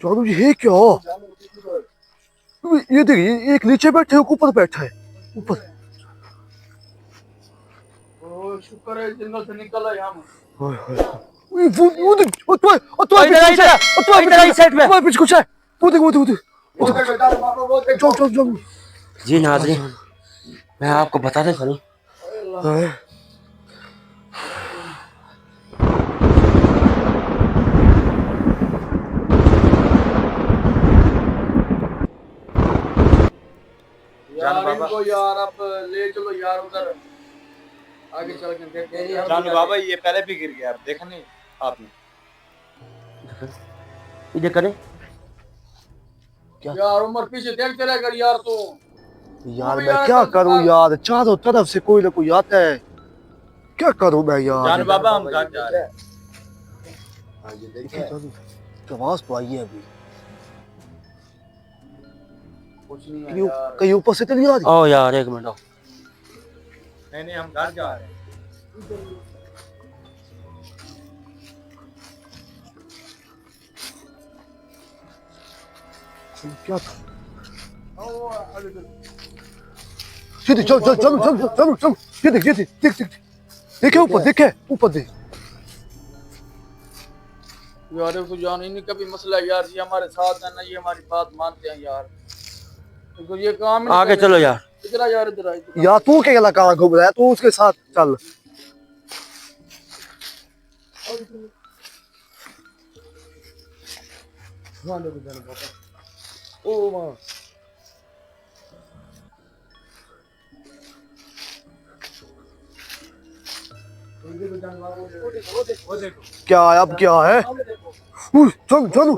जानू जी है क्या? ये देखिए एक नीचे बैठे एक ऊपर बैठा है ऊपर। शुक्र है जंगल से निकला यहाँ। तुम्हारे पीछे कुछ है। वो देख चल चल चल। जी नाज़रीन, मैं आपको बताते चलूं, यार इनको यार अब ले चलो यार उधर आगे चल के देखते हैं। जानू बाबा ये पहले भी गिर गया, देखा नहीं आपने? इधर करें यार उमर पीछे देखते रह कर यार तू। यार मैं क्या करूं यार, चारों तरफ से कोई ना कोई आता है, क्या करूं मैं यार। जानू बाबा हम घर जा रहे हैं। आवाज तो आई है अभी, कुछ नहीं है यार। कहीं ऊपर से तो नहीं आ रही? ओ यार एक मिनट, नहीं हम घर जा रहे हैं। क्या चल चल चल चल चल चल चल, ये देख देखे ऊपर, देखे ऊपर देख यार तो जान ही नहीं कभी मसला है यार, ये हमारे साथ है ना, ये हमारी बात मानते हैं यार। तो ये काम आगे चलो यार। इधर आ यार, इधर आ यार। तू क्या गला कहाँ घूम रहा है, तू उसके साथ चल। ओ माँ क्या है, अब क्या है? चल चलो,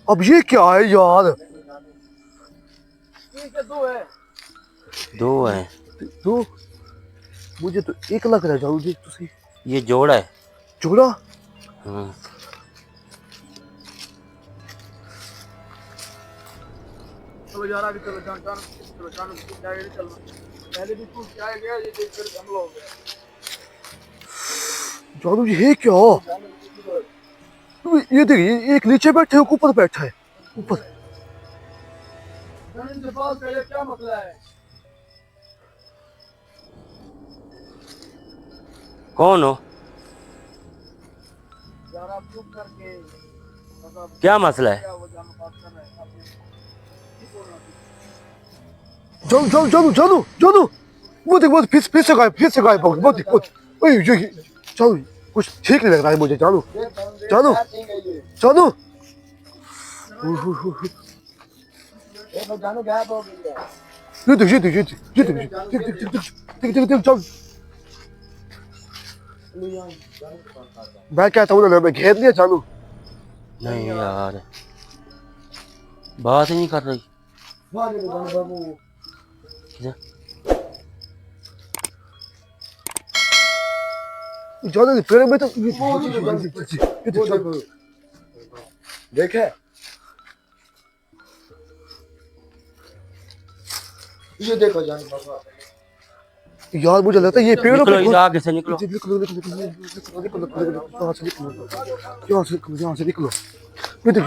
अब ये क्या है यार? दो है। तो मुझे तो एक लग रहा है। जाओ देख तो सही, ये जोड़ा है। जोड़ा? हाँ। चलो यार आगे चलो, जान जान चलो, जान जाए चलना। पहले भी तू क्या गया, ये देख कर हमला हो गया। जानू जी है क्या? ये देखिए एक नीचे बैठे एक ऊपर बैठा है ऊपर। क्या मसला है? कौन हो? यार आप चुप करके क्या मसला है? जानू जानू जानू जानू जानू, वो देख फिर से गायब हो गया। वो देख ये जानू कुछ ठीक नहीं लग रहा है मुझे। जानू जानू जानू जानू गायब हो गई है। ये देख चल। मैं कहता हूँ ना, मैं घेर लिया जानू। नहीं यार, बात ही नहीं कर रही। जानू पेड़ में तो देखे ये देखो जानू बाबा। यार मुझे लगता है ये पेड़ों पे निकलो, आगे से निकलो। यहाँ से निकलो। ये देख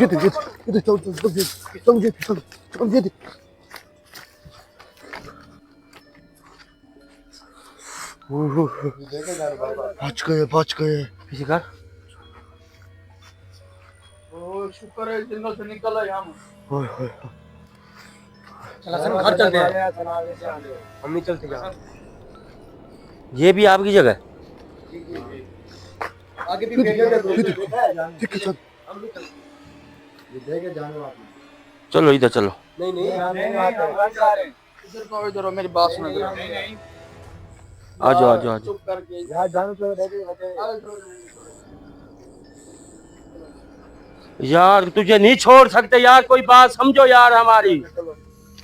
चल। बच गए। पीछे कर। शुक्र है जंगल से निकला यहाँ। चला घर चलते हैं, हम नहीं चलते यार। ये भी आपकी जगह? आगे भी चलो इधर चलो। नहीं इधर मेरी बात सुनो। आ जाओ। चुप करके यार तुझे नहीं छोड़ सकते यार, कोई बात समझो यार हमारी।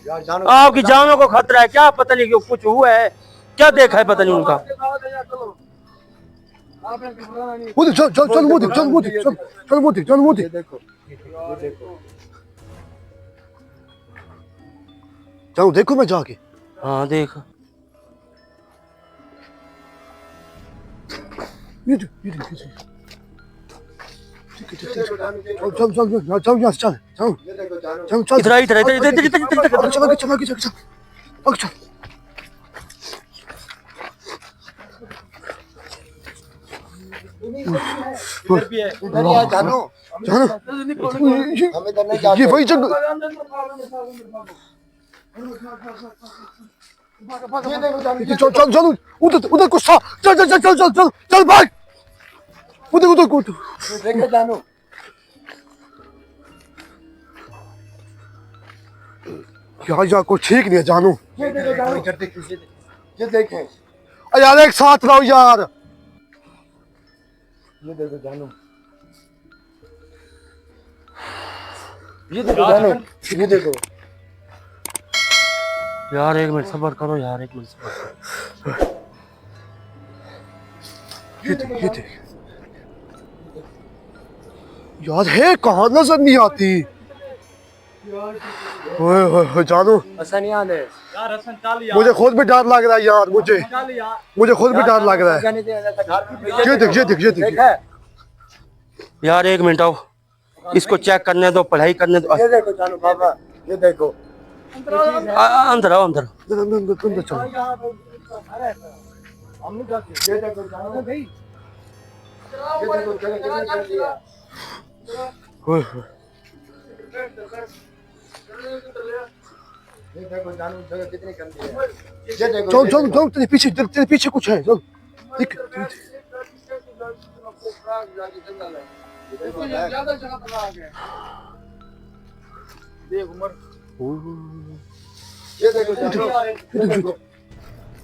आपकी जानों को खतरा है क्या? पता नहीं क्यों कुछ हुआ है, क्या देखा है पता नहीं उनका। चल देखो मैं जाके। हाँ देख। चल चल चल चल यहाँ से चल चल ये देखो जानू चल चल इधर इधर इधर इधर इधर इधर चल आगे चल आगे चल चल आगे चल इधर भी है इधर ही है जानू जानो हम इधर नहीं ये जाते वही जगह ये देखो जानू चल चल चल उधर उधर कुछ था चल चल चल चल चल चल भाग उधर उधर उधर ये देखो जानू यार कुछ ठीक नहीं है जानू ये देखो जानू करते किसी ये देखें अरे यार एक साथ रहो यार ये देखो जानू ये देखो जानू ये देखो यार एक मिनट सब्र करो यार, एक मिनट सब्र करो। ये देख यार है कहाँ नजर नहीं आती। ओए ओए जानू ऐसा नहीं आने यार हसन चल यार, मुझे खुद भी डर लग रहा है यार मुझे चल यार। मुझे खुद भी डर लग रहा है। जाने दे घर की ये देख ये देख ये देख देखा यार एक मिनट आओ, इसको चेक करने दो, पढ़ाई करने दो। ये देखो जानू बाबा ये देखो अंदर आओ अंदर। अंदर चलो हम नहीं जाते ये देखो जानू भाई ये देखो चलो चलो कर दिया ओए ओए ये देखो जानू जगह कितनी गंदी है ये देखो चल चल चल तेरे पीछे कुछ है चल देख ज्यादा जगह पर आ गए। देख उमर, ये देखो जानू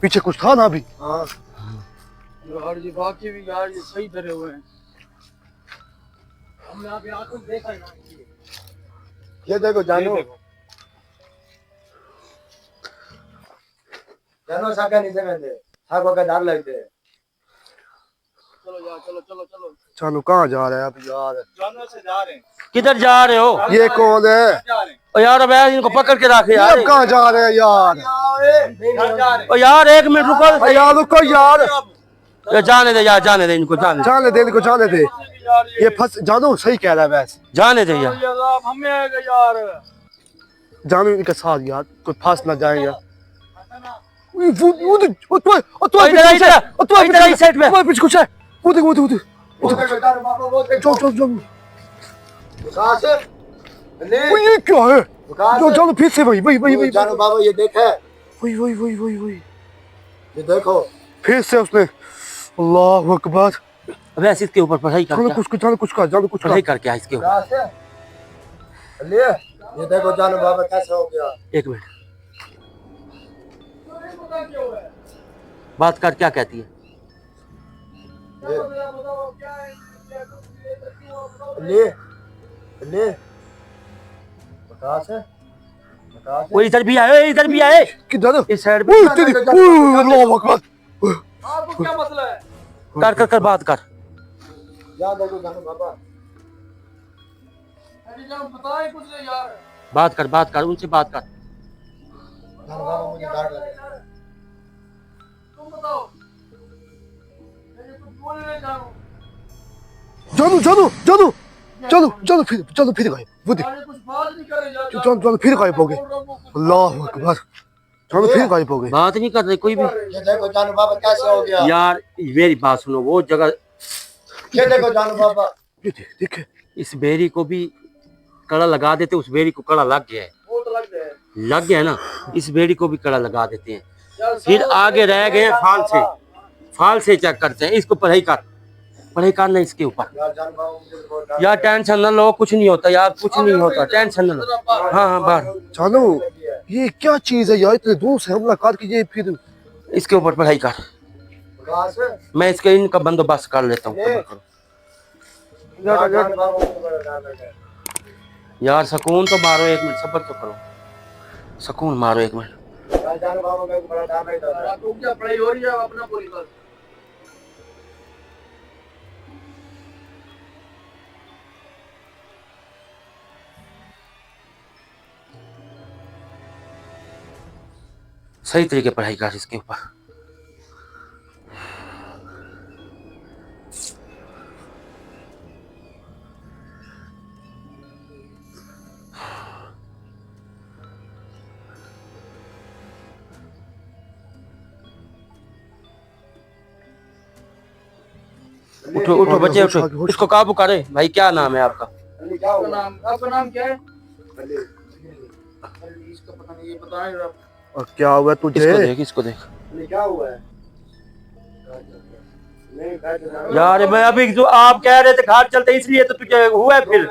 पीछे कुछ था ना अभी। हाँ यार ये बाकी भी यार ये सही धरे हुए हैं। हमने अभी आंखों से देखा यार ये देखो जानू जानू साका नहीं सकते साको का डर लगते है चलो यार, चलो चलो चलो। जानू कहाँ जा रहा है अब यार। जानवर से जा रहे हैं, किधर जा रहे हो? ये कौन है जा रहे हैं, ओ यार अब यार इनको पकड़ के रखे ये यार। अब कहाँ जा रहे हैं यार। घर जा रहे ओ यार एक मिनट रुको, अरे यार रुको यार ये जाने दे यार, जाने दे इनको, जाने जाने दे इनको जाने दे। हैं यार। ये फंस जानू सही कह रहा है वैसे जाने दे यार। यार आप हमें आएगा यार। जानू इनके साथ यार कोई फंस ना जाए यार। तो इधर इधर इस साइड पे। पीछे कुछ है वो देख वो देख वो देख वो देखो जानू बाबा वो देखो चल चल चल कहां से वो ये क्या है कहां जो से जानू फिर से वही जानू बाबा ये देखा है वही ये देखो फिर से उसने अल्लाह अकबर वैसे इसके ऊपर पढ़ाई जानू करके जानू कुछ कर पढ़ाई करके आ इसके ऊपर। कहां से ले ये देखो जानू बाबा कैसा हो गया एक मिनट बात कर, क्या कहती है? ले ले कहां से वो इधर भी आए, इधर भी आए, किधर इस साइड पे। ओए तेरी अल्लाह अकबर आपको क्या मसला है? कर कर कर बात कर। जा देखो जानू बाबा अरे जान बताए कुछ नहीं यार। बात कर उनसे बात कर। जानू बाबा मुझे डर लगा तुम बताओ, मैं कुछ बोल नहीं जानू। चलो फिर गए वो देख यार ये कुछ बात नहीं करे यार। चलो फिर गायब हो गए अल्लाह अकबर चलो फिर गायब हो गए बात नहीं कर रहे कोई भी ये देखो जानू बाबा कैसे हो गया यार। मेरी बात सुनो, वो जगह ये देखो जानू बाबा ये देख इस बेरी को भी कड़ा लगा देते, उस बेरी को कड़ा लग गया है, वो तो लग गए लग गया ना, इस बेरी को भी कड़ा लगा देते हैं। यार। फिर आगे रह गए फाल से चेक करते हैं। इसको पढ़ाई करना इसके ऊपर। यार जानू बाबा मुझे बहुत डर यार टेंशन न लो, कुछ नहीं होता यार, कुछ नहीं होता, टेंशन न लो। हाँ बाहर चलो ये क्या चीज है यार इतने दूर से हमला कर के ये फिर इसके ऊपर पढ़ाई कर। कहां से मैं इसके इनका बंदोबस्त कर लेता हूँ। यार जानू बाबा मुझे बड़ा डर लगा यार सुकून तो मारो, एक मिनट सब्र तो करो, सुकून मारो एक मिनट। यार जानू बाबा को बड़ा डर लगा यार आपको क्या पढ़ाई हो रही है अपना पूरी बात। सही तरीके पढ़ाई कर इसके ऊपर। उठो उठो बच्चे उठो, इसको काबू करे। भाई क्या नाम है आपका? आपका नाम क्या है? इसका पता नहीं, ये बता नहीं रहा। और क्या हुआ तुझे? इसको देख, इसको देख क्या हुआ है? यार। मैं अभी जो आप कह रहे थे घर चलते, इसलिए तो तुझे हुआ है फिर।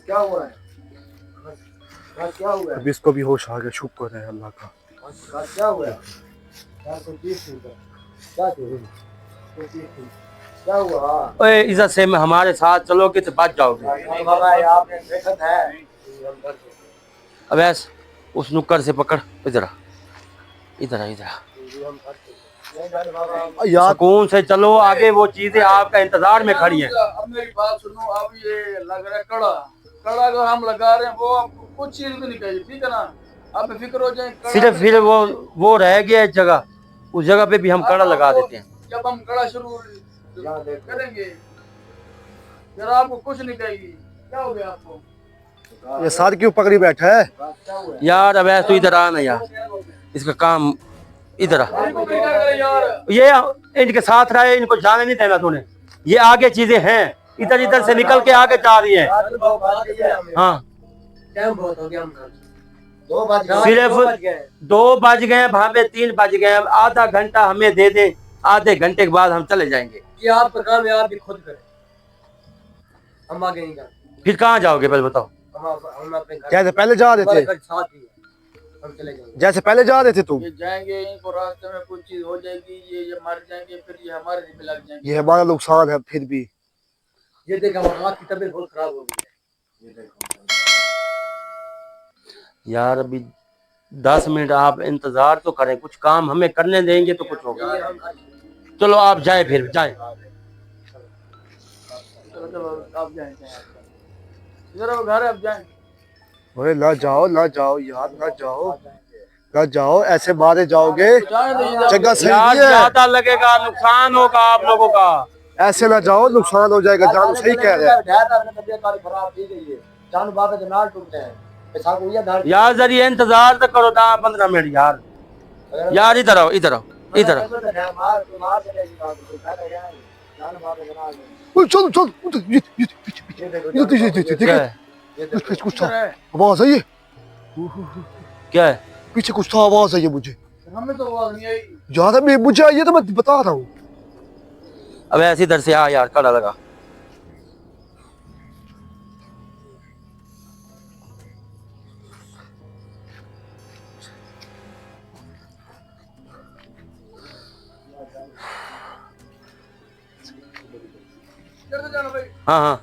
क्या हुआ है? क्या हुआ है? अब इसको भी होश आ गया, शुक्र है अल्लाह का। क्या हुआ है? क्या हुआ? ओए इज्जत से हमारे साथ चलोगे तो बच जाओगे। आपने देखा है? अब ऐस उस नुक्कर से पकड़, इधर आ, इधर आ, इधर आ। यार सुकून से चलो आगे, वो चीजें आपका इंतजार में खड़ी हैं। अब मेरी बात सुनो, अब ये लग रहा है कड़ा कड़ा अगर हम लगा रहे हैं, वो आपको कुछ चीज भी नहीं कही, ठीक है ना? आप बेफिक्र हो जाए। सिर्फ फिर वो रह गया एक जगह, उस जगह पे भी हम कड़ा लगा देते हैं। जब हम कड़ा शुरू करेंगे फिर आपको कुछ नहीं कहेगी। क्या हो गया आपको? ये साथ क्यों पकड़ी बैठा है? यार अब ऐसे तो इधर आ ना यार, इसका काम इधर आ। यार ये इनके साथ रहे, इनको जाने नहीं देना तूने। ये आगे चीजें हैं, इधर इधर से निकल के आगे जा रही है। हाँ सिर्फ 2 बज गए, भावे 3 बज गए। अब आधा घंटा हमें दे दे, आधे घंटे के बाद हम चले जाएंगे। कि आपका काम है, आप भी खुद करें, हम आगे नहीं जाते। फिर कहाँ जाओगे पहले बताओ? हम अपने घर जैसे पहले जा रहे थे, साथ ही है, हम चले जाएंगे। जैसे पहले जा रहे थे तुम। ये जाएंगे, इनको रास्ते में कुछ चीज हो जाएगी, ये मर जाएंगे, फिर ये हमारे पे लग जाएंगे। ये हमारा नुकसान है फिर भी। ये देखो हमारी की तबीयत बहुत खराब हो गई है। ये देखो यार अभी 10 मिनट आप इंतजार तो करें, कुछ काम हमें करने देंगे तो कुछ होगा। चलो आप जाए, फिर जाए। चलो चलो आप जाएं, इधर अब घर है, अब जाएं। अरे ना जाओ ना जाओ यार, ना जाओ ना जाओ, ऐसे मारे जाओगे जगह सही यार नहीं है। ज्यादा लगेगा, नुकसान होगा आप लोगों का। ऐसे ना जाओ, नुकसान हो जाएगा। जान सही कह रहे हैं। तबीयत खराब थी गई है, जान बाबा के नाल टूट गए। पैसा को ये धार यार जरिए इंतजार तो करो 10-15 मिनट यार। यार इधर आओ, इधर आओ, इधर आओ। ओए चल चल, ये पीछे पीछे, ये क्या है? पीछे कुछ था, आवाज आई है क्या है? पीछे, कुछ था, आवाज आई है मुझे। हमें तो आवाज नहीं आई। ज्यादा मैं मुझे आई है तो मैं बता रहा हूँ। अब ऐसे इधर से आ यार, कड़ा लगा। इधर से जाना भाई। हाँ हाँ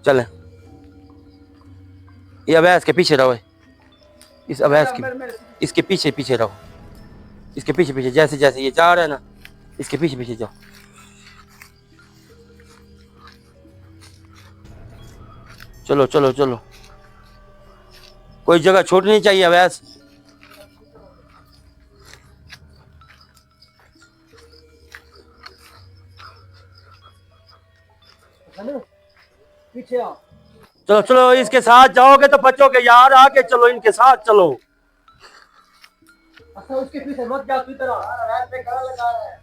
चले। ये अवैस के पीछे रहो, इस अवैस के, इसके पीछे पीछे रहो, इसके पीछे पीछे, जैसे जैसे ये जा रहा है ना, इसके पीछे पीछे जाओ। चलो चलो चलो, कोई जगह छोड़नी चाहिए अवैस। पीछे आओ। चलो चलो, इसके साथ जाओगे तो बचोगे यार, आगे चलो, इनके साथ चलो। अच्छा उसके पीछे मत जाओ, की तरह रात में कड़ा लगा रहा है।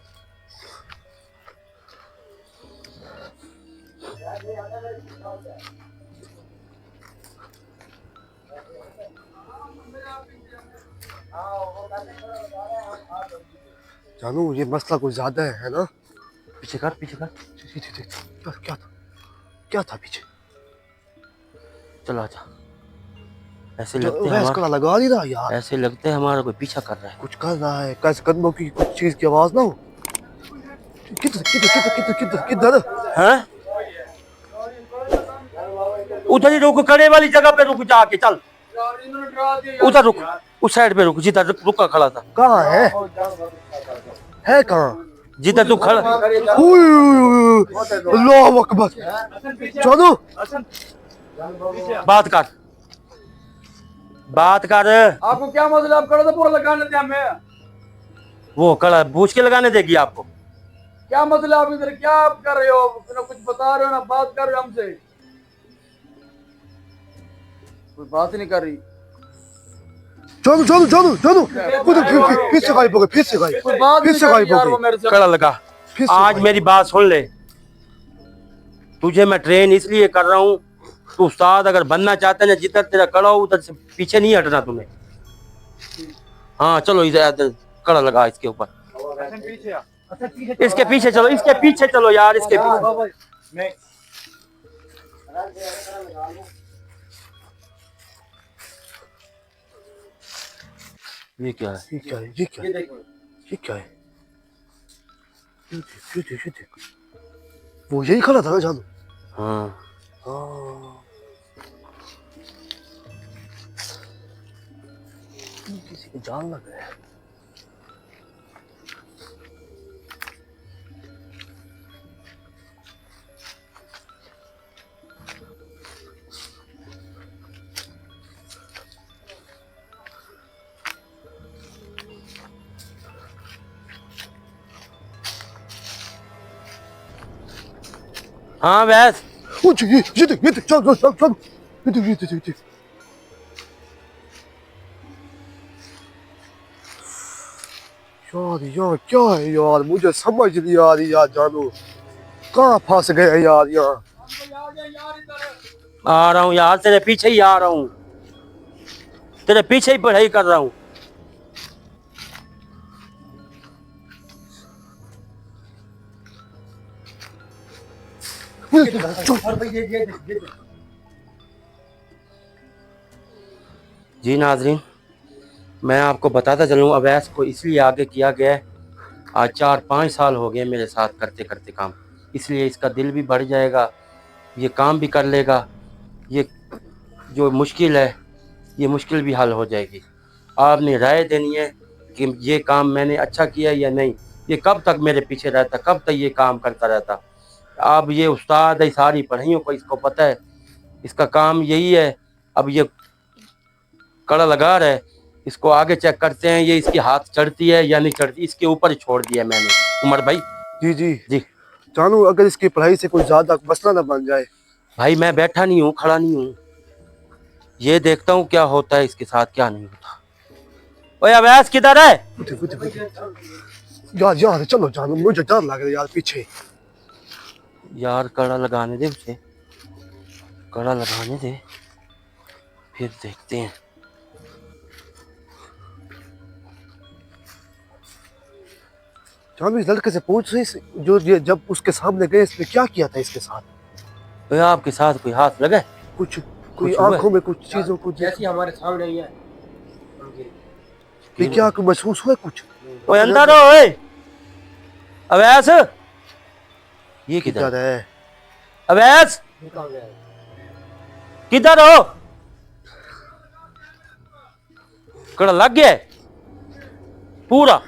जानू ये मसला कुछ ज्यादा है ना? पीछे कर, पीछे कर। क्या था, क्या था पीछे? चलो आजा। ऐसे लगते हैं इसका लगा नहीं रहा यार, ऐसे लगते हैं हमारा कोई पीछा कर रहा है। कुछ कर रहा है, कैसे कदमों की कुछ चीज की आवाज ना हो। किधर किधर किधर किधर किधर किधर? हैं? उधर ही रुक, कड़े वाली जगह पे रुक जाके, चल यार इन्होंने डरा दिया उधर रुक, उस साइड पे रुक जिधर रुका खड़ा था। कहाँ है कहाँ? जिधर तू खड़ा, अल्लाह अकबर। जानू बात कर, बात कर। आपको क्या मसला? आप कड़ा तो पूरा लगाने थे हमें। वो कड़ा पूछ के लगाने देगी आपको? क्या मसला? आप इधर क्या आप कर रहे हो? ना कुछ बता रहे हो ना बात कर रहे हो हमसे। कोई बात ही नहीं कर रही। जानू जानू जानू जानू वो तो फिर से गायब हो गए, फिर से गायब, कोई बात फिर नहीं से कर रही गायब यार हो वो गई। मेरे से। कड़ा लगा। फिर से आज गायब। मेरी बात सुन ले, तुझे मैं ट्रेन इसलिए कर रहा हूँ, तू उस्ताद अगर बनना चाहता है ना, जिधर तेरा कड़ा हो उधर से पीछे नहीं हटना तुम्हें। हाँ चलो इधर कड़ा लगा इसके ऊपर, इसके पीछे चलो, इसके पीछे चलो यार, इसके पीछे। ये क्या है? ये क्या है? ये क्या है? ये क्या है? ये देख वो यही खड़ा था ना जानू? हाँ हाँ किसी को जान लग गया। हाँ वैस, ये देख चल चल चल चल, ये देख यार क्या है यार, मुझे समझ नहीं आ रही यार जानू, कहाँ फंस गए यार यहाँ। आ रहा हूँ यार, तेरे पीछे ही आ रहा हूँ, तेरे पीछे ही पढ़ाई कर रहा हूँ। जी नाजरीन, मैं आपको बताता चलूँ, अवैस को इसलिए आगे किया गया है, आज 4-5 साल हो गए मेरे साथ करते करते काम, इसलिए इसका दिल भी बढ़ जाएगा, ये काम भी कर लेगा, ये जो मुश्किल है ये मुश्किल भी हल हो जाएगी। आपने राय देनी है कि ये काम मैंने अच्छा किया या नहीं, ये कब तक मेरे पीछे रहता, कब तक ये काम करता रहता। अब ये उस्ताद है सारी पढ़ाइयों को, इसको पता है इसका काम यही है। अब ये कड़ा लगा रहा है, इसको आगे चेक करते हैं ये इसकी हाथ चढ़ती है या नहीं चढ़ती, इसके ऊपर ही छोड़ दिया मैंने। उमर भाई जी जी जी जानू, अगर इसकी पढ़ाई से कोई ज्यादा मसला ना बन जाए। भाई मैं बैठा नहीं हूँ, खड़ा नहीं हूँ, ये देखता हूँ क्या होता है इसके साथ क्या नहीं होता। ओए अवैस किधर है? यार यार चलो जानू, मुझे डर लग रहा है यार पीछे। यार कड़ा लगाने दे उसे, कड़ा लगाने दे फिर देखते हैं। जानू इस लड़के से पूछ रही जो ये जब उसके सामने गए इसने क्या किया था इसके साथ? ओए आपके साथ कोई हाथ लगा? कुछ कोई हुआ है? आंखों में कुछ चीजों को जैसी हमारे सामने ही है। ये क्या आपको महसूस हुआ कुछ? ओए अंदर हो, ओए अवैस, ये किधर किधर है? अवैस, किधर हो? कड़ा लग गया है पूरा?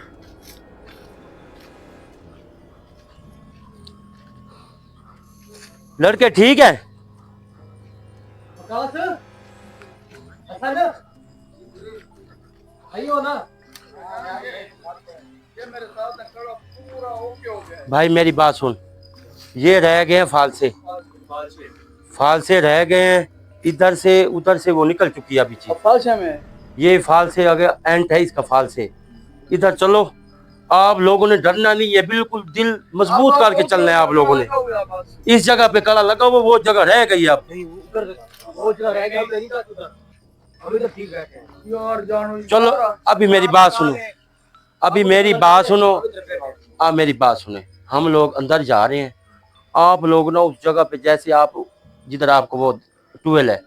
लड़के ठीक है? आइयो ना। ये मेरे साथ ना कड़ा पूरा ओके हो गया। भाई मेरी बात सुन, ये रह गए हैं फालसे, फालसे रह गए हैं, इधर से उधर से वो निकल चुकी है अभी चीज। फालसे में ये फालसे अगर एंट है इसका फालसे, इधर चलो। आप लोगों ने डरना नहीं है, बिल्कुल दिल मजबूत करके चलना है आप लोगों ने। इस जगह पे कड़ा लगा हुआ, वो जगह रह गई अब। यार जानू चलो अभी मेरी बात सुनो, अभी मेरी बात सुनो, आप मेरी बात सुने। हम लोग अंदर जा रहे हैं, आप लोग ना उस जगह पे, जैसे आप जिधर आपको वो ट्यूबवेल है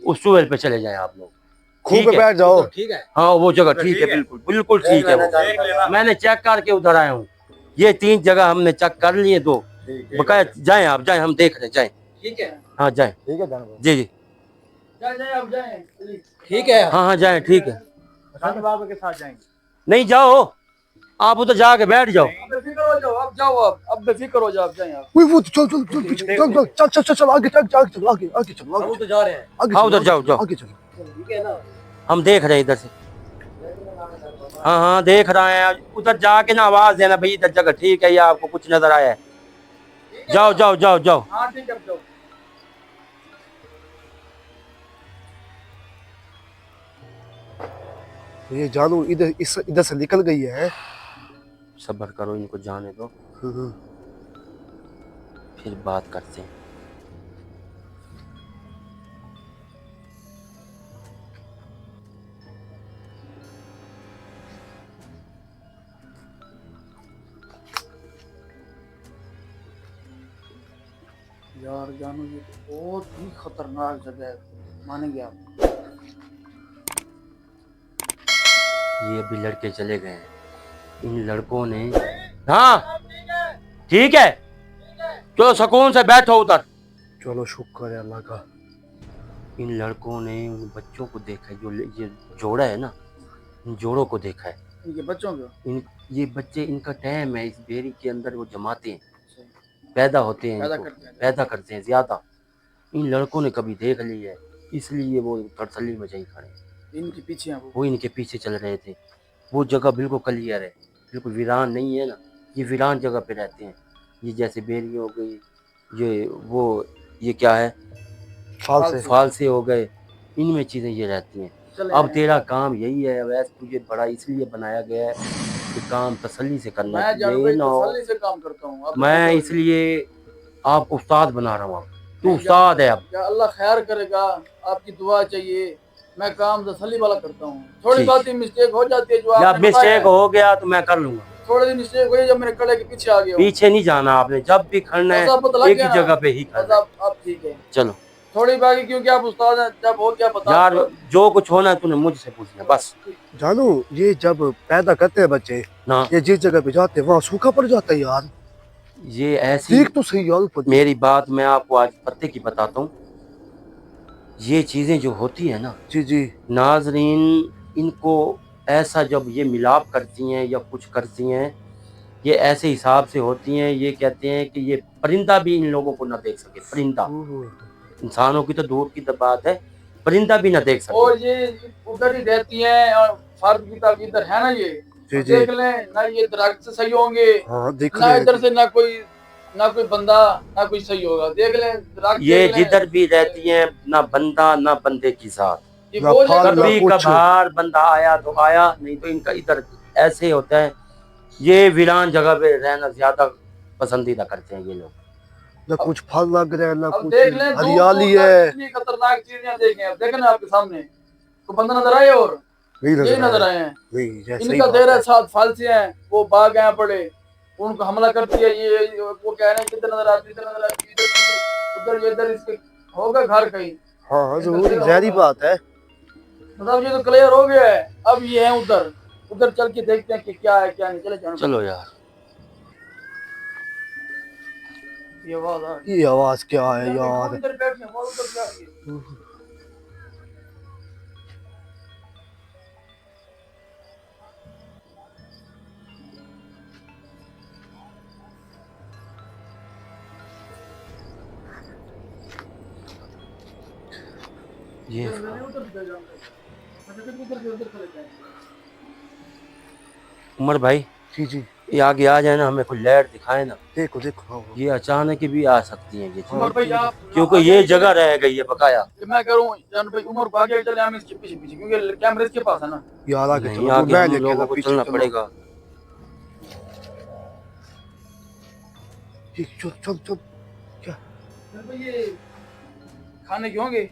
उस ट्यूबवेल पे चले जाएं आप लोग, खूब ठीक है? बैठ जाओ। ठीक है। हाँ वो जगह ठीक है, बिल्कुल बिल्कुल ठीक है वो। मैंने चेक करके उधर आया हूँ, ये 3 जगह हमने चेक कर लिए, 2 बकाया। जाएं आप, जाएं, हम देख रहे हैं, जाएं। ठीक है हाँ जाए। ठीक है जानो भाई। जी जी जाए जाए अब जाए ठीक है हाँ हाँ जाए ठीक है। हसन बाबा के साथ जाएंगे। नहीं जाओ, आप उधर जाके बैठ जाओ। अब बेफिक्र हो जाओ, अब जाओ, अब बेफिक्र हो जाओ, आप जाए आप। वो चल चल चल चल चल चल चल आगे चल चल चल आगे आगे चल हम आगे तो जा रहे हैं। आगे हाँ चल, उधर जाओ जाओ, आगे चल। ठीक है ना। हम देख रहे हैं इधर से। हाँ हाँ देख रहे हैं, उधर जाके ना आवाज देना भाई इधर जगह ठीक है या आपको कुछ नजर आया है। जाओ जाओ जाओ जाओ। हाँ ठीक है, अब जाओ। ये जानू इधर इधर से निकल गई है। सब्र करो, इनको जाने दो, हम्म। फिर बात करते हैं। यार जानू ये तो बहुत ही खतरनाक जगह है, मानेंगे आप? ये अभी लड़के चले गए हैं, इन लड़कों ने। हाँ ठीक है, तो सुकून से बैठो उधर। चलो शुक्र है अल्लाह का। इन लड़कों ने उन बच्चों को देखा है, जो ये जोड़ा है ना, इन जोड़ों को देखा है। इनके बच्चों को इन ये बच्चे, इनका टाइम है, इस बेरी के अंदर वो जमाते हैं, पैदा होते हैं, पैदा करते हैं ज्यादा। इन लड़कों ने कभी देख लिया है, इसलिए वो तसल्ली में चाहिए खड़े, इनके पीछे हैं वो इनके पीछे चल रहे थे। वो जगह बिल्कुल क्लियर है, बिल्कुल वीरान नहीं है ना, ये वीरान जगह पे रहते हैं। ये जैसे बेरी हो गई, ये क्या है, फालसे हो गए, इनमें चीजें ये रहती हैं। अब तेरा काम यही है वैसे, तुझे बड़ा इसलिए बनाया गया है कि काम तसल्ली से करना मैं जानू ये भाई ना हो। तसल्ली से काम करता हूँ। मैं इसलिए आपको उस्ताद बना रहा हूँ, तू उस्ताद है अब। क्या अल्लाह खैर करेगा, आपकी दुआ चाहिए। मैं काम तसल्ली वाला करता हूँ। थोड़ी ठीक। बात मिस्टेक हो जाती है, जो जब आपने मिस्टेक हो गया तो मैं कर लूंगा। थोड़ी सी मिस्टेक हुई जब मेरे कड़े के पीछे आ गया। पीछे नहीं जाना आपने, जब भी खड़ना है एक ही जगह पे ही खड़ना है। अब ठीक है, चलो थोड़ी बाकी क्योंकि आप उस्ताद हैं, जब हो क्या पता यार, जो कुछ होना है तूने मुझसे पूछना बस। जानू ये जब पैदा करते हैं बच्चे, ना ये जिस जगह पे जाते हैं वहाँ सूखा पड़ जाता है यार। ये ऐसी देख तो सही यार ऊपर। मेरी बात मैं आपको आज पत्ते की बताता हूँ। ये चीजें जो होती है ना जी जी नाजरीन, इनको ऐसा जब ये मिलाप करती हैं या कुछ करती हैं, ये ऐसे हिसाब से होती हैं। ये कहते हैं कि ये परिंदा भी इन लोगों को ना देख सके, परिंदा, इंसानों की तो दूर की बात है, परिंदा भी ना देख सके। और ये उधर ही रहती हैं, और फर्द की तरफ इधर है ना, ये जी, जी। देख लें ना, ये दरख्त से सही होंगे हाँ देख ना, ले। इधर से ना कोई बंदा ना कोई सही होगा। देख लें दरख्त, ये जिधर भी रहती हैं, ना बंदा ना बंदे की साथ। ये ना बोल फाल, जाएगा। ना कभी कुछ। कभार बंदा आया तो आया, नहीं तो इनका इधर ऐसे होता है। ये वीरान जगह पे रहना ज्यादा पसंदीदा करते हैं ये लोग। ना कुछ फल लग रहा है ना अब कुछ, देख लें, दूर हरियाली दूर है। तक इतनी खतरनाक चीजें देखें। अब देखें ना आपके सामने तो बंदा नजर आए, और नहीं ये नजर नजर आए हैं। नहीं ये सही इनका बात देर है। है, साथ फालसी हैं, वो भाग गए पड़े, उनको हमला करती है। ये वो कह रहे हैं किधर नजर आती, इधर नजर आती, उधर ये इधर, इसके होगा घर कहीं। हाँ हाँ जरूर जहरी बात है। मतलब ये तो क्लियर हो गया है। अब ये है उधर, उधर चल के देखते हैं कि क्या है क्या नहीं। चले जाओ। चलो यार, ये आवाज आ रही ये आवाज क्या है है। यार। उधर बैठ गए, वो उधर जा रही है। ये उधर जा जाओ। उधर चले जाएंगे। उमर भाई, जी जी ये आगे आ जाए ना, हमें कोई लाइट दिखाए ना। देखो देखो हाँ, हाँ। ये अचानक भी आ सकती हैं ये उमर भाई चीजें, आप क्योंकि ये जगह रह गई है बकाया। मैं करूं जान भाई, उमर को आगे चले, हम इसके पीछे पीछे, क्योंकि कैमरे इसके पास है ना। यार आगे नहीं, चलो आगे मैं हम लेके लोगों को पीछे चलना चलो। पड़ेगा। ये चल चल चल। जान भाई ये खाने के होंगे?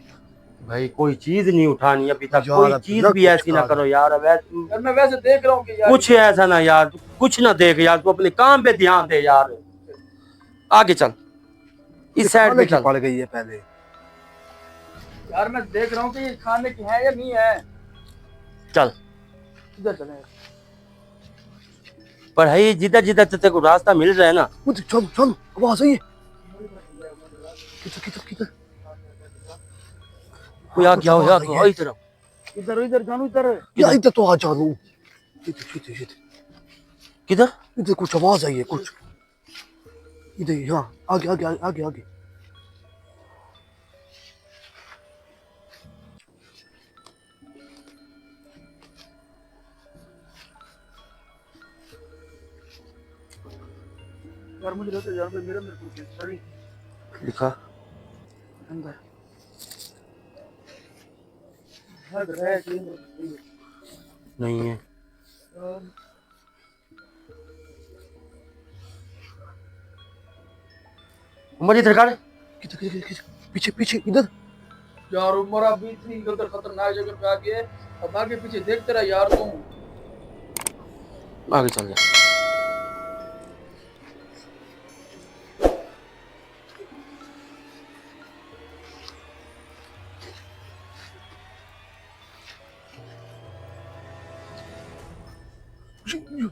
भाई कोई चीज नहीं उठानी अभी तक, यार, कोई अब चीज रख भी कुछ ऐसी ना खा। करो यार। अब यार मैं वैसे देख रहा हूँ कि यार कुछ ऐसा ना यार, तू कुछ ना देख यार, तू अपने काम पे ध्यान दे यार। आगे चल, इस साइड पे चल। पड़ गई है पहले। यार मैं देख रहा हूँ कि ये खाने की है या नहीं है। चल इधर चले। पर है जिधर जिधर तेरे को रास्ता मिल रहा है ना, चल चल आवाज आई है। किधर किधर कोई आ गया हो या तो इधर आओ। इधर इधर जानू इधर या इधर तो आ जानू, इधर किधर? इधर कुछ आवाज आई है कुछ, इधर यहाँ आगे आगे आगे आगे आगे। यार मुझे लगता है यार मेरा मेरे को सॉरी लिखा अंदर हद है कि नहीं है। उमर इधर कर। किधर किधर किधर पीछे पीछे इधर। यार उमर अभी इतनी उधर खतरनाक जगह पे आ गए, अब आगे पीछे देखते रहा यार तुम। आगे चल जा।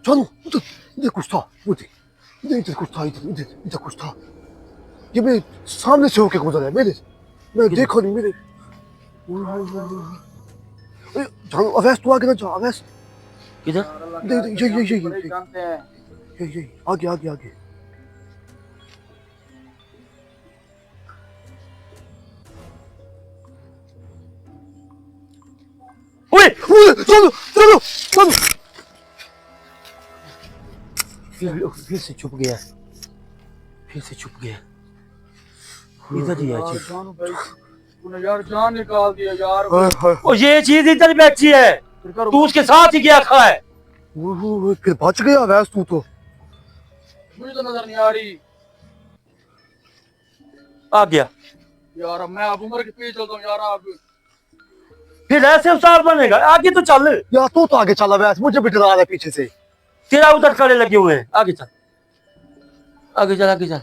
जानू इधर इधर कुछ था, वो देख इधर इधर कुछ था, इधर इधर इधर कुछ था। ये मेरे सामने से होके गुजरा है, मैं देखा नहीं मेरे। जानू अवैस तू आगे ना जा, अवैस किधर? इधर इधर ये जानते हैं ये आगे आगे आगे। ओए चलो चलो चलो। फिर से छुप गया, फिर से छुप गया। इधर ही है यार चीज। जानू भाई तूने यार जान निकाल दिया यार। हाय हाय और ये चीज इधर बैठी है, तू उसके साथ ही गया खा है। फिर बच गया अवैस तू तो। मुझे तो नजर नहीं आ रही आ गया। यार, अब मैं अब उमर के पीछे चलता हूँ यार। अब फिर ऐसे उसार बनेगा, आगे तो चल। यार तू तो आगे चला अवैस, मुझे भी डरा रहा है पीछे से। तेरा उधर खड़े लगे हुए हैं, आगे चल आगे चल आगे चल।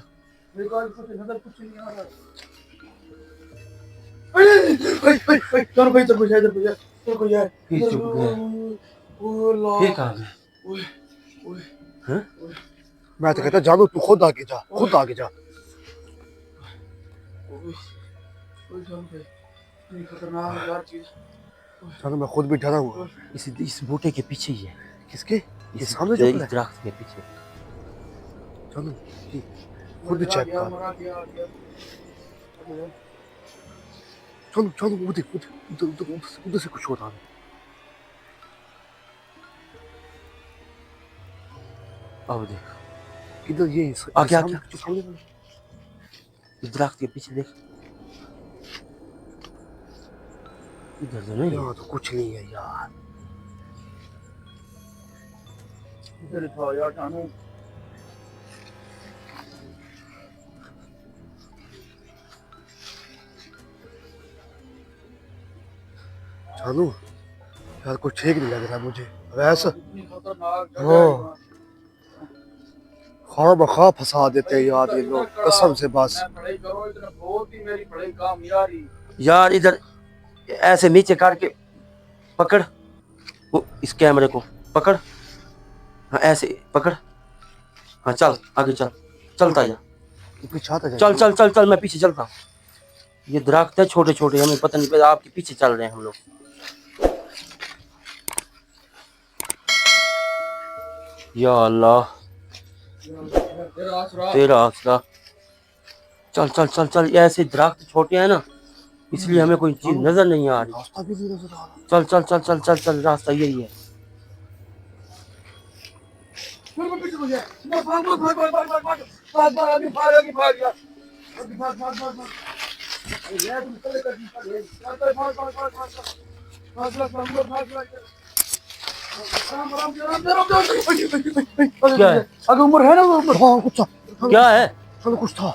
मेरे को कुछ नजर कुछ नहीं आ रहा। चलो भाई इधर कुछ है, इधर कुछ है, इधर कुछ है। फिर छुप गया। फिर कहाँ गया? ओए ओए हैं? मैं तो कहता जानू तू खुद आगे जा, खुद आगे जा। ओए जान भाई ये खतरनाक यार चीज। जानू मैं खुद भी डरा हूँ। इस बूटे के पीछे ही है। किसके? ये इस सामने जो इस खड़ा है? दरख्त के पीछे। जानू ये खुद भी चेक कर। मरा गया जानू जानू वो देख उधर उधर उधर से कुछ हो रहा है। अब देख इधर ये आगे, सामने आगे। जो सामने वाला। इस दरख्त के पीछे देख। इधर तो नहीं है। यहाँ तो कुछ नहीं है यार। इधर था यार जानू। जानू यार कुछ ठीक नहीं लग रहा मुझे वैसे। इतनी खतरनाक जगह हाँ। है यहाँ। खा बखा फंसा देते हैं यार ये लोग, कसम से बस। मैं पढ़ाई करो इतना, बहुत ही मेरी पढ़ाई काम यार ही। यार इधर ऐसे नीचे करके पकड़, वो इस कैमरे को पकड़। हाँ ऐसे पकड़। हाँ चल आगे चल, चलता जा। पीछे आता चल चल चल चल, मैं पीछे चलता हूँ। ये दरख्त है छोटे छोटे, हमें पता नहीं पता, आपके पीछे चल रहे हैं हम लोग। या अल्लाह तेरा आसरा। तेरा आसरा। चल चल चल चल, ये ऐसे दरख्त छोटे हैं ना, इसलिए हमें कोई चीज नजर नहीं आ रही। रास्ता भी नहीं नजर आ रहा। चल चल चल चल चल चल, रास्ता यही है। मेरे पीछे हो गया। भाग भाग भाग भाग भाग भाग भाग भाग भाग अभी भाग अभी भाग यार। अभी भाग भाग भाग भाग। अरे यार तुम चले कर भाग भाग भाग भाग भाग भाग भाग भाग भाग भाग। राम राम राम राम। क्या है? अगर उम्र है ना वो उम्र। हाँ कुछ था, क्या है? चलो कुछ था।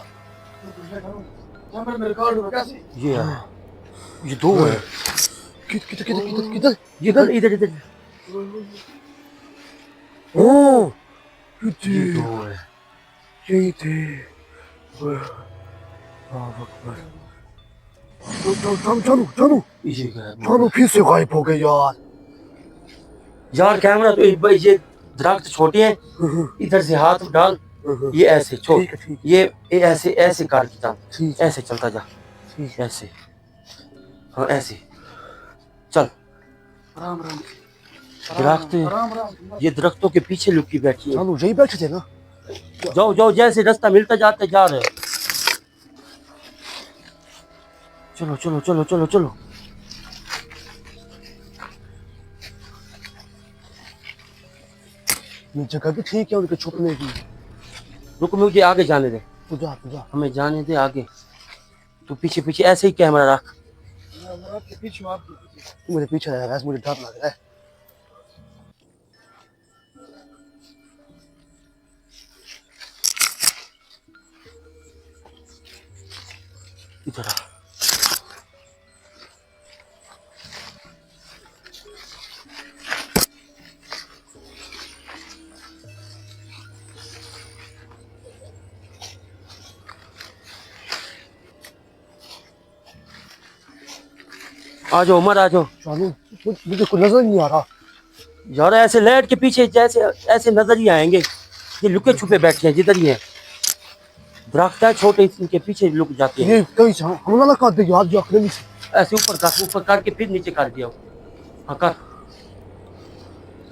मेरे कार्ड में कैसे? ये है, ये दो है। किधर किधर किधर किधर किधर? ये इधर इधर इधर। ओह ये ये थे, दो है। यही थे। अल्लाह अकबर। जानू जानू ये क्या है? जानू फिर से गायब हो गए यार। यार कैमरा तो ये दरख्त छोटे हैं, इधर से हाथ डाल, ये ऐसे छोड़, ठीक है, ठीक ये ऐसे ऐसे काट के चल, ठीक है, ऐसे चलता जा, ठीक है। ऐसे। हाँ ऐसे चल। राम राम दरख्त, राम राम। ये दरख्तों के पीछे लुकी बैठी है। जानू यही बैठे थे ना। जाओ जाओ, जैसे रास्ता मिलता जाते जा रहे। चलो चलो चलो चलो चलो। ये जगह भी ठीक है उनके छुपने की। रुक, मुझे आगे जाने दे, तू जा तू जा। हमें जाने दे आगे। तू पीछे पीछे ऐसे ही कैमरा रख। आपके पीछे आपके पीछे। तू मेरे पीछे रहेगा, मुझे डर लग रहा है। इधर आ। आ जाओ उमर, आ जाओ। जानू मुझे कुछ नजर नहीं आ रहा। यार ऐसे लाइट के पीछे जैसे ऐसे नजर ही आएंगे। ये लुके छुपे बैठे हैं जिधर ही है। दरख्त है छोटे, इनके पीछे लुक जाते हैं। ये कहीं से हमला ना कर दे यार, जो अकेले से। ऐसे ऊपर कर के फिर नीचे कर दिया। हाँ कर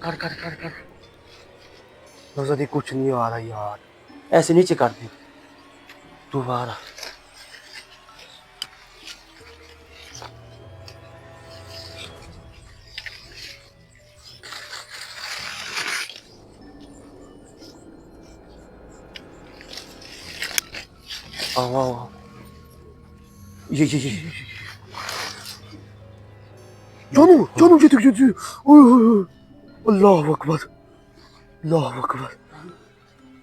कर कर कर कर। नजर ही कुछ नहीं आ रहा यार। ऐसे नीचे कर दे दोबारा। आओ आओ आओ। ये जानू जानू ये देख ये। ओए ओए ओए, अल्लाह अकबर अल्लाह अकबर।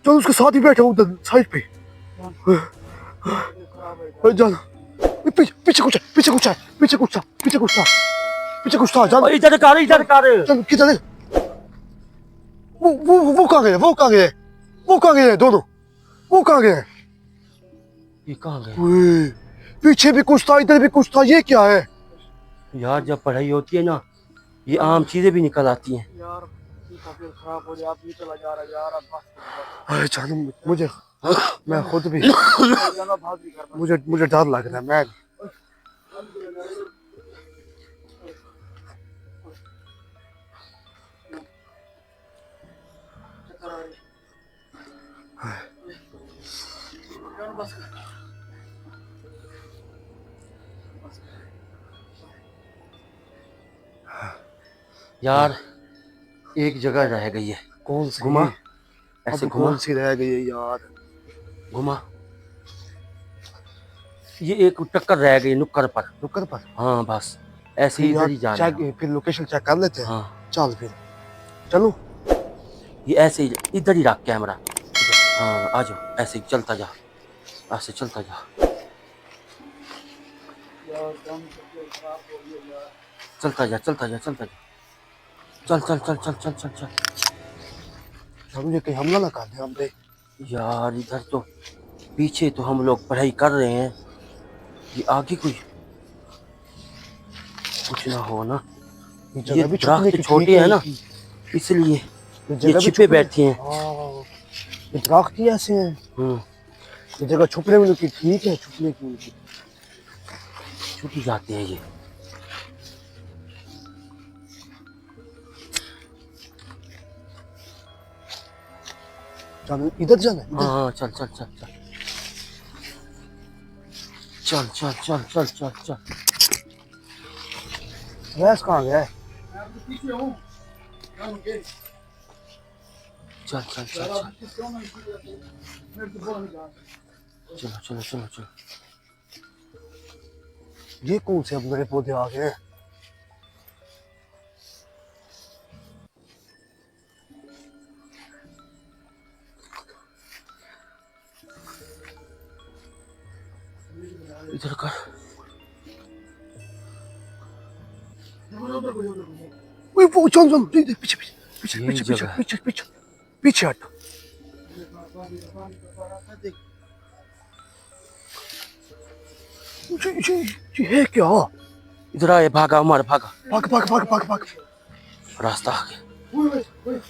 जानू उसके साथ ही बैठा उधर साइड पे। ओए जानू पीछे पीछे कुछ है, पीछे कुछ है, पीछे कुछ था, पीछे कुछ था, पीछे कुछ था। जानू इधर कर इधर कर। जानू किधर है? वो कहाँ गए? वो कहाँ गए? वो कहाँ गए दोनों? वो कहाँ गए? ये कहाँ गए? ओए, पीछे भी कुछ था, इधर भी कुछ था। ये क्या है यार जब पढ़ाई होती है ना, ये आम चीजें भी निकल आती हैं। यार तबीयत खराब हो रही है, आप ये चला जा रहा है यार। आप अरे जानू मुझे, मैं खुद भी जाना भाग भी कर। मुझे डर लग रहा है। मैं बस यार एक जगह रह गई है। कौन सी? घुमा ऐसे अब घुमा कौन सी रह गई है यार? घुमा। ये एक टक्कर रह गई नुक्कड़ पर। नुक्कड़ पर? हाँ बस ऐसे ही इधर ही जाना है। चेक, फिर लोकेशन चेक कर लेते हैं। हाँ चल फिर चलो। ये ऐसे ही इधर ही रख कैमरा। हाँ आ जाओ, ऐसे ही चलता जा, ऐसे चलता जा। यार दम तबीयत खराब हो रही है यार। चलता जा चलता जा चलता जा। चल चल चल चल चल चल चल। हम ये कहीं हमला ना कर दे हम पे। यार इधर तो पीछे तो हम लोग पढ़ाई कर रहे हैं, ये आगे कोई कुछ ना हो ना। ये ये जगह भी छुपने दरख्त की छोटे ठीक हैं ना, इसलिए जगह ये भी छिपे छुपने- बैठे हैं। हाँ, ये दरख्त ही ऐसे हैं। हम्म, ये जगह छुपने में की ठीक है, छुपने की उनकी। छुप जाते हैं ये। चल इधर जाना है, इधर। हाँ चल चल चल चल चल चल चल चल चल चल। गैस कहाँ गया है? मैं आपके पीछे हूँ। चल चल चल चल चलो चलो चलो चलो। ये कौन से अब नए पौधे आ गए हैं? इधर कर। ओए वो चल चल पीछे पीछे पीछे यही पीछे पीछे जगह है। पीछे पीछे पीछे हट। ये है क्या? इधर आए, भागा उमर भागा, भाग भाग भाग भाग भाग। रास्ता आ गया।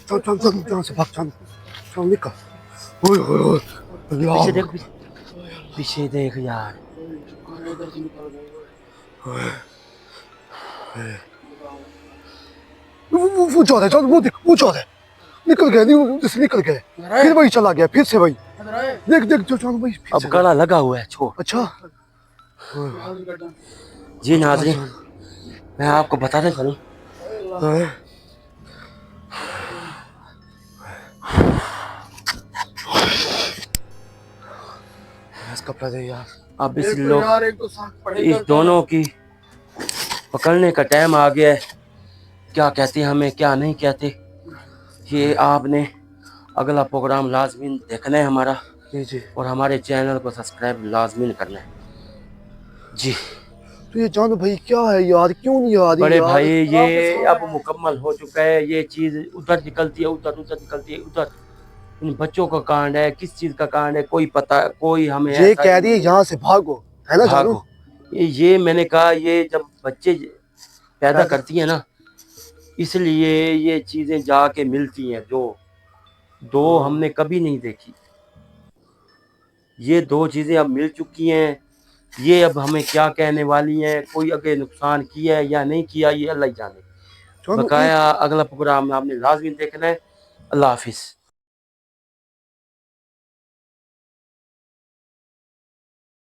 चल चल चल जहाँ से भाग चल चल निकल। ओए ओए ओए अल्लाह। पीछे देख, पीछे देख यार। वो जा रहा है जानू, वो देख वो जा रहा है, निकल गया, नहीं जैसे निकल गया, फिर वही चला गया, फिर से वही, इधर आए देख देख जो जानू भाई फिर अब से गला लगा हुआ है, छोड़। अच्छा जी नाज़रीन, मैं आपको बताता चलूं, हाँ। इसका कपड़ा दे यार। अब इस देखो लोग यार, एक तो साथ पड़ेगा इस दोनों की पकड़ने का टाइम आ गया है। क्या कहते हैं हमें, क्या नहीं कहते, ये आपने अगला प्रोग्राम लाजमीन देखना है हमारा, जी जी। और हमारे चैनल को सब्सक्राइब लाजमीन करना है जी। तो ये जानू भाई क्या है यार, क्यों नहीं आ रही बड़े यार? भाई ये अब मुकम्मल हो चुका है, ये चीज़ उधर निकलती है, उधर उधर निकलती है, उधर इन बच्चों का कांड है, किस चीज़ का कांड है कोई पता, कोई हमें ये ऐसा कह रही है यहाँ से भागो, है ना जानू? भागो। ये मैंने कहा, ये जब बच्चे पैदा करती है ना, इसलिए ये चीज़ें जाके मिलती हैं, जो दो हमने कभी नहीं देखी, ये दो चीज़ें अब मिल चुकी हैं। ये अब हमें क्या कहने वाली हैं, कोई आगे नुकसान किया है या नहीं किया, ये अल्लाह ही जाने। जानू बकाया अगला प्रोग्राम आपने लाजमी देखना है। अल्लाह हाफिज़।